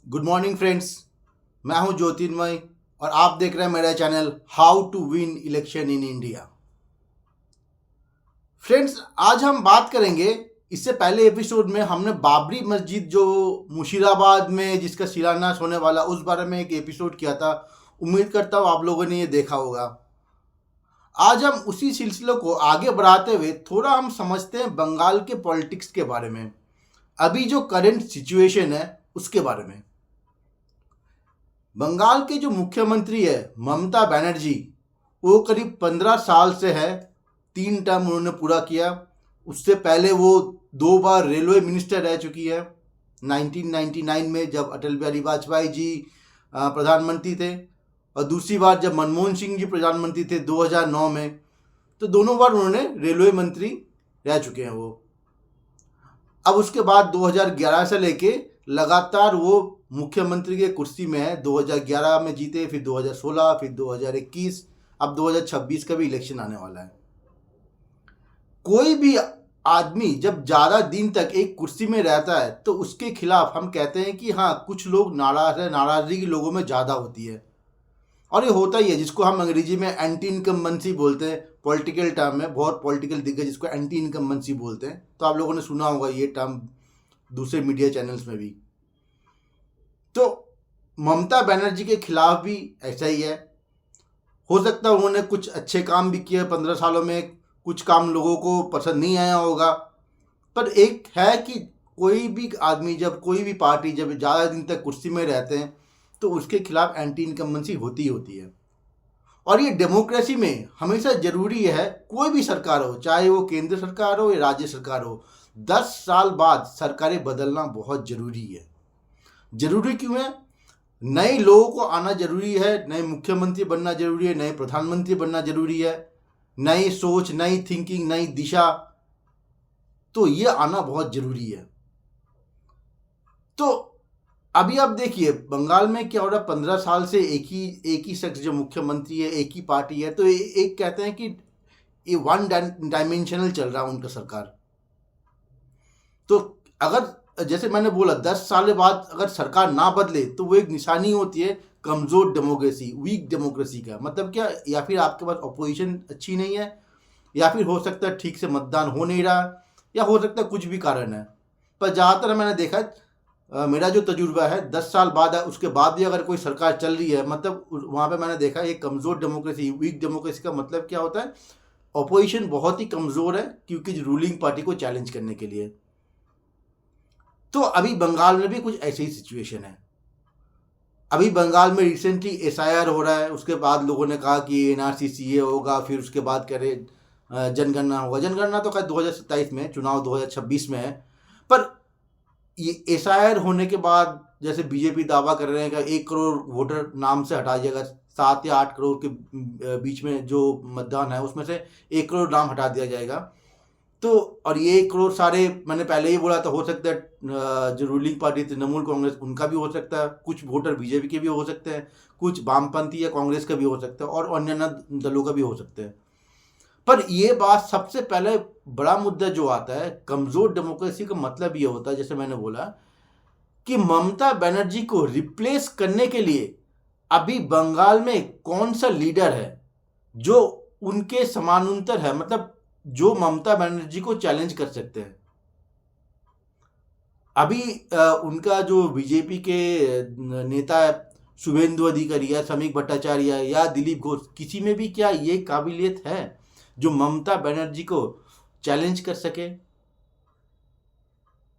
Good morning friends. मैं हूं ज्योतिर्मय और आप देख रहे हैं मेरा channel how to win election in India. Friends, आज हम बात करेंगे। इससे पहले एपिसोड में हमने बाबरी मस्जिद जो मुशीराबाद में जिसका शिलान्यास होने वाला उस बारे में एक एपिसोड किया था। उम्मीद करता हूँ आप लोगों ने ये देखा होगा। आज हम उसी सिलसिले को आगे बढ़ाते हुए थोड़ा हम समझते हैं बंगाल के पॉलिटिक्स के बारे में, अभी जो करंट सिचुएशन है उसके बारे में। बंगाल के जो मुख्यमंत्री है ममता बनर्जी, वो करीब 15 साल से है। 3 टर्म उन्होंने पूरा किया। उससे पहले वो 2 बार रेलवे मिनिस्टर रह चुकी है। 1999 में जब अटल बिहारी वाजपेयी जी प्रधानमंत्री थे, और दूसरी बार जब मनमोहन सिंह जी प्रधानमंत्री थे 2009 में। तो दोनों बार उन्होंने रेलवे मंत्री रह चुके हैं वो। अब उसके बाद 2011 से लेके लगातार वो मुख्यमंत्री के कुर्सी में है। 2011 में जीते, फिर 2016, फिर 2021, अब 2026 का भी इलेक्शन आने वाला है। कोई भी आदमी जब ज़्यादा दिन तक एक कुर्सी में रहता है तो उसके खिलाफ हम कहते हैं कि हाँ, कुछ लोग नाराज़ है, नाराज़गी लोगों में ज़्यादा होती है। और ये होता ही है, जिसको हम अंग्रेजी में एंटी इनकम्बेंसी बोलते हैं। पॉलिटिकल टर्म है, बहुत पॉलिटिकल दिग्गज जिसको एंटी इनकम्बेंसी बोलते हैं। तो आप लोगों ने सुना होगा ये टर्म दूसरे मीडिया चैनल्स में भी। तो ममता बनर्जी के खिलाफ भी ऐसा ही है। हो सकता है उन्होंने कुछ अच्छे काम भी किए 15 सालों में, कुछ काम लोगों को पसंद नहीं आया होगा। पर एक है कि कोई भी आदमी, जब कोई भी पार्टी जब ज़्यादा दिन तक कुर्सी में रहते हैं तो उसके खिलाफ एंटी इनकम्बेंसी होती ही होती है। और ये डेमोक्रेसी में हमेशा ज़रूरी है, कोई भी सरकार हो, चाहे वो केंद्र सरकार हो या राज्य सरकार हो, 10 साल बाद सरकारें बदलना बहुत ज़रूरी है। ज़रूरी क्यों है? नए लोगों को आना जरूरी है, नए मुख्यमंत्री बनना जरूरी है, नए प्रधानमंत्री बनना जरूरी है, नई सोच, नई थिंकिंग, नई दिशा, तो ये आना बहुत जरूरी है। तो अभी आप देखिए बंगाल में क्या हो रहा है। 15 साल से एक ही शख्स जो मुख्यमंत्री है, एक ही पार्टी है। तो एक कहते हैं कि ये वन डायमेंशनल चल रहा है उनका सरकार। तो अगर जैसे मैंने बोला 10 साल बाद अगर सरकार ना बदले तो वो एक निशानी होती है कमज़ोर डेमोक्रेसी, वीक डेमोक्रेसी का। मतलब क्या, या फिर आपके पास अपोजिशन अच्छी नहीं है, या फिर हो सकता है ठीक से मतदान हो नहीं रहा, या हो सकता है कुछ भी कारण है। पर ज़्यादातर मैंने देखा मेरा जो तजुर्बा है 10 साल बाद है, उसके बाद भी अगर कोई सरकार चल रही है, मतलब वहाँ पे मैंने देखा एक कमज़ोर डेमोक्रेसी, वीक डेमोक्रेसी का मतलब क्या होता है, अपोजिशन बहुत ही कमज़ोर है क्योंकि रूलिंग पार्टी को चैलेंज करने के लिए। तो अभी बंगाल में भी कुछ ऐसी ही सिचुएशन है। अभी बंगाल में रिसेंटली एसआईआर हो रहा है, उसके बाद लोगों ने कहा कि एनआरसी सीए होगा, फिर उसके बाद कह रहे जनगणना होगा। जनगणना तो खैर 2027 में, चुनाव 2026 में है। पर ये एसआईआर होने के बाद जैसे बीजेपी दावा कर रहे हैं कि 1 करोड़ वोटर नाम से हटा जाएगा, 7 या 8 करोड़ के बीच में जो मतदान है उसमें से 1 करोड़ नाम हटा दिया जाएगा। तो और ये 1 करोड़ सारे, मैंने पहले ही बोला था, हो सकता है जो रूलिंग पार्टी तृणमूल कांग्रेस उनका भी हो सकता है, कुछ वोटर बीजेपी के भी हो सकते हैं, कुछ वामपंथी या कांग्रेस का भी हो सकता है, और अन्य दलों का भी हो सकता है। पर ये बात सबसे पहले बड़ा मुद्दा जो आता है, कमज़ोर डेमोक्रेसी का मतलब ये होता है, जैसे मैंने बोला कि ममता बनर्जी को रिप्लेस करने के लिए अभी बंगाल में कौन सा लीडर है जो उनके समानांतर है, मतलब जो ममता बनर्जी को चैलेंज कर सकते हैं। अभी उनका जो बीजेपी के नेता है शुभेंदु अधिकारी या समीक भट्टाचार्य या दिलीप घोष, किसी में भी क्या ये काबिलियत है जो ममता बनर्जी को चैलेंज कर सके?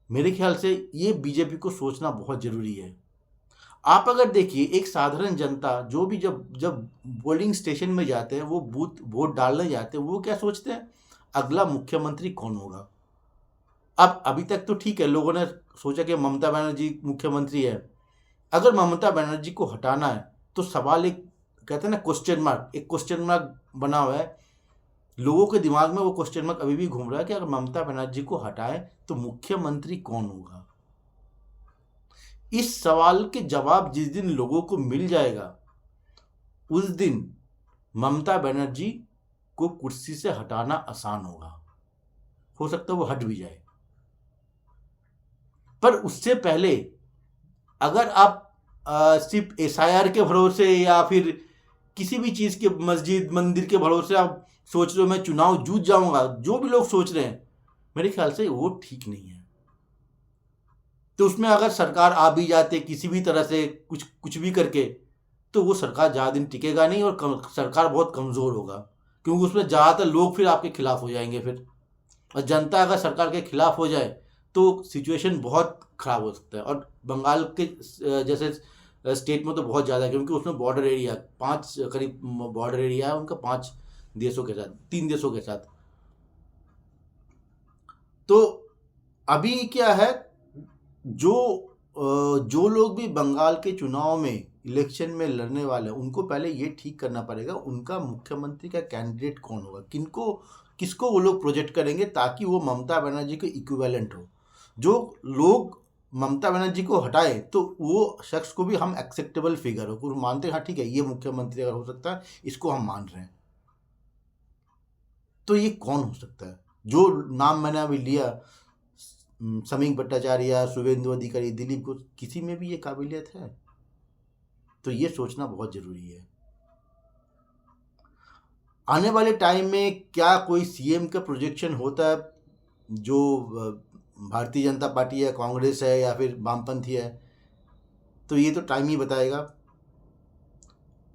मेरे ख्याल से ये बीजेपी को सोचना बहुत ज़रूरी है। आप अगर देखिए एक साधारण जनता जो भी जब जब पोलिंग स्टेशन में जाते हैं, वो बूथ वोट डालने जाते हैं, वो क्या सोचते हैं, अगला मुख्यमंत्री कौन होगा। अब अभी तक तो ठीक है, लोगों ने सोचा कि ममता बनर्जी मुख्यमंत्री है। अगर ममता बनर्जी को हटाना है तो सवाल एक, कहते हैं ना क्वेश्चन मार्क, एक क्वेश्चन मार्क बना हुआ है लोगों के दिमाग में। वो क्वेश्चन मार्क अभी भी घूम रहा है कि अगर ममता बनर्जी को हटाए तो मुख्यमंत्री कौन होगा। इस सवाल के जवाब जिस दिन लोगों को मिल जाएगा, उस दिन ममता बनर्जी को कुर्सी से हटाना आसान होगा। हो सकता है वो हट भी जाए, पर उससे पहले अगर आप सिर्फ SIR के भरोसे या फिर किसी भी चीज़ के मस्जिद मंदिर के भरोसे आप सोच रहे हो मैं चुनाव जीत जाऊंगा, जो भी लोग सोच रहे हैं, मेरे ख्याल से वो ठीक नहीं है। तो उसमें अगर सरकार आ भी जाते किसी भी तरह से कुछ कुछ भी करके, तो वो सरकार ज़्यादा दिन टिकेगा नहीं और सरकार बहुत कमज़ोर होगा, क्योंकि उसमें ज़्यादातर लोग फिर आपके खिलाफ हो जाएंगे फिर। और जनता अगर सरकार के खिलाफ हो जाए तो सिचुएशन बहुत ख़राब हो सकता है। और बंगाल के जैसे स्टेट में तो बहुत ज़्यादा है, क्योंकि उसमें बॉर्डर एरिया 5 करीब बॉर्डर एरिया है उनका 5 देशों के साथ, 3 देशों के साथ। तो अभी क्या है, जो लोग भी बंगाल के चुनाव में इलेक्शन में लड़ने वाले हैं, उनको पहले ये ठीक करना पड़ेगा उनका मुख्यमंत्री का कैंडिडेट कौन होगा, किसको वो लोग प्रोजेक्ट करेंगे, ताकि वो ममता बनर्जी के इक्विवेलेंट हो। जो लोग ममता बनर्जी को हटाए तो वो शख्स को भी हम एक्सेप्टेबल फिगर हो, कुछ मानते हैं हाँ ठीक है ये मुख्यमंत्री अगर हो सकता है, इसको हम मान रहे हैं। तो ये कौन हो सकता है? जो नाम मैंने अभी लिया, समीक भट्टाचार्य, शुभेंदु अधिकारी, दिलीप घोष, किसी में भी ये काबिलियत है? तो ये सोचना बहुत जरूरी है। आने वाले टाइम में क्या कोई सीएम का प्रोजेक्शन होता है जो भारतीय जनता पार्टी है, कांग्रेस है या फिर वामपंथी है, तो ये तो टाइम ही बताएगा।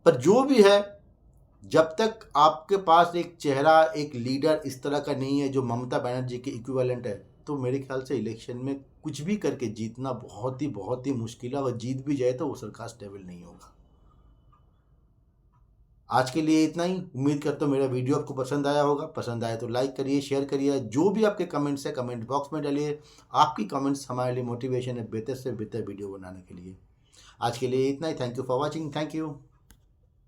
पर जो भी है, जब तक आपके पास एक चेहरा, एक लीडर इस तरह का नहीं है जो ममता बनर्जी के इक्विवेलेंट है, तो मेरे ख्याल से इलेक्शन में कुछ भी करके जीतना बहुत ही मुश्किल है। अगर जीत भी जाए तो वो सरकार स्टेबल नहीं होगा। आज के लिए इतना ही। उम्मीद करता हूँ मेरा वीडियो आपको पसंद आया होगा। पसंद आया तो लाइक करिए, शेयर करिए। जो भी आपके कमेंट्स है कमेंट बॉक्स में डालिए। आपकी कमेंट्स हमारे लिए मोटिवेशन है बेहतर से बेहतर वीडियो बनाने के लिए। आज के लिए इतना ही। Thank you for watching. Thank you.